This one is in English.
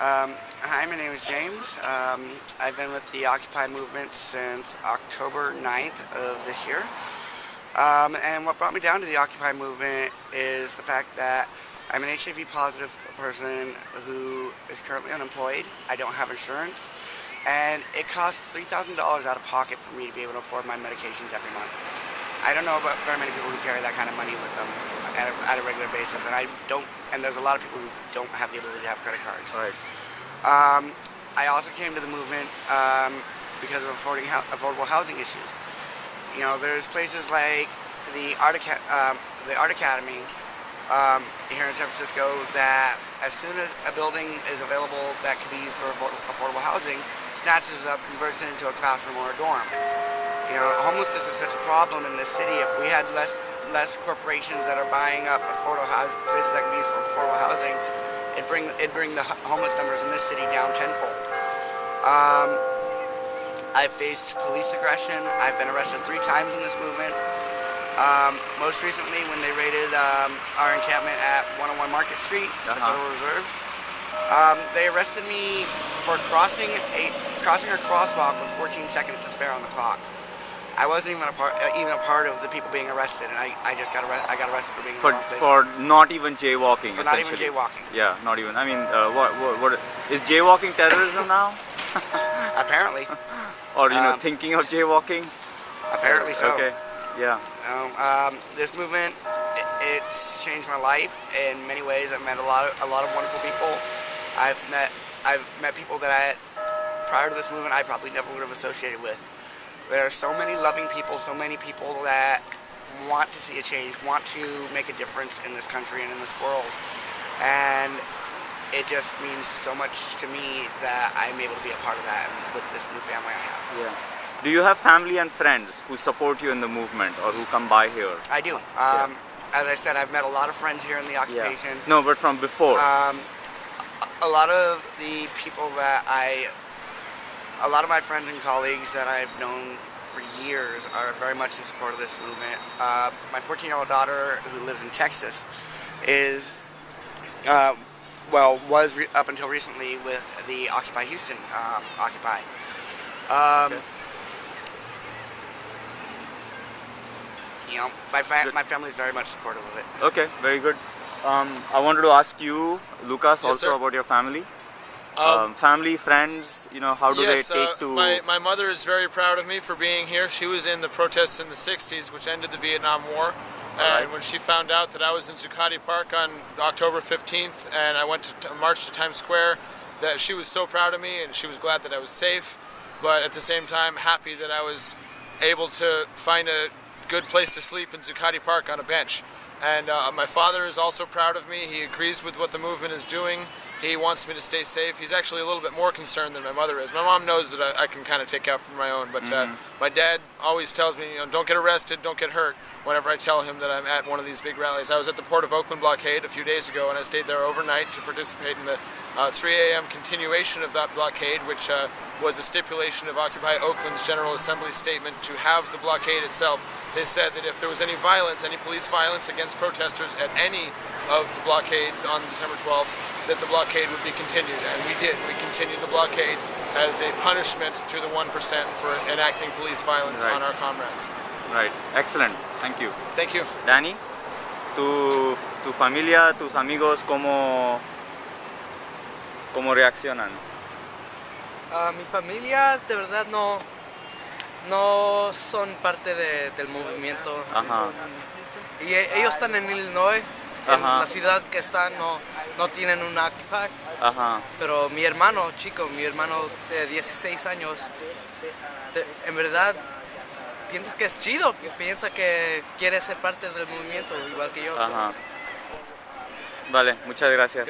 Hi, my name is James. I've been with the Occupy movement since October 9th of this year. And what brought me down to the Occupy movement is the fact that I'm an HIV positive person who is currently unemployed. I don't have insurance. And it costs $3,000 out of pocket for me to be able to afford my medications every month. I don't know about very many people who carry that kind of money with them at a regular basis, and I don't. And there's a lot of people who don't have the ability to have credit cards. Right. I also came to the movement because of affordable housing issues. You know, there's places like the Art Academy here in San Francisco that as soon as a building is available that can be used for affordable housing, snatches up, converts it into a classroom or a dorm. You know, homelessness is such a problem in this city. If we had less corporations that are buying up affordable places that can be used for affordable housing, it'd bring the homeless numbers in this city down tenfold. I've faced police aggression. I've been arrested 3 times in this movement. Most recently when they raided our encampment at 101 Market Street, the Federal Reserve. They arrested me for crossing a crosswalk with 14 seconds to spare on the clock. I wasn't even a part of the people being arrested, and I got arrested for being in the wrong place. For not even jaywalking. For not even jaywalking. Yeah, not even. I mean, what is jaywalking terrorism now? Apparently. Or thinking of jaywalking. Apparently so. Okay. Yeah. This movement, it's changed my life in many ways. I've met a lot of wonderful people. I've met people that prior to this movement I probably never would have associated with. There are so many loving people, so many people that want to see a change, want to make a difference in this country and in this world. And it just means so much to me that I'm able to be a part of that with this new family I have. Yeah. Do you have family and friends who support you in the movement or who come by here? I do. As I said, I've met a lot of friends here in the occupation. Yeah. No, but from before. A lot of the people a lot of my friends and colleagues that I've known for years are very much in support of this movement. My 14-year-old daughter, who lives in Texas, is, was up until recently with the Occupy Houston Occupy. Okay. You know, my family is very much supportive of it. Okay, very good. I wanted to ask you, Lucas, also about your family. Family, friends, how do they take to... My mother is very proud of me for being here. She was in the protests in the 60s, which ended the Vietnam War. And when she found out that I was in Zuccotti Park on October 15th and I went to march to Times Square, that she was so proud of me and she was glad that I was safe, but at the same time happy that I was able to find a good place to sleep in Zuccotti Park on a bench. And my father is also proud of me. He agrees with what the movement is doing. He wants me to stay safe. He's actually a little bit more concerned than my mother is. My mom knows that I can kind of take out for my own, but my dad always tells me, don't get arrested, don't get hurt, whenever I tell him that I'm at one of these big rallies. I was at the Port of Oakland blockade a few days ago, and I stayed there overnight to participate in the 3 a.m. continuation of that blockade, which was a stipulation of Occupy Oakland's General Assembly statement to have the blockade itself. They said that if there was any violence, any police violence against protesters at any of the blockades on December 12th, that the blockade would be continued, and we did. We continued the blockade as a punishment to the 1% for enacting police violence on our comrades. Right. Excellent. Thank you. Thank you. Dani, tu familia, tus amigos, ¿cómo reaccionan? Mi familia de verdad no son parte del movimiento. Y ellos están en Illinois, en la ciudad que están, no tienen un Occupy. Pero mi hermano de 16 años, en verdad piensa que es chido, piensa que quiere ser parte del movimiento igual que yo. Vale, muchas gracias.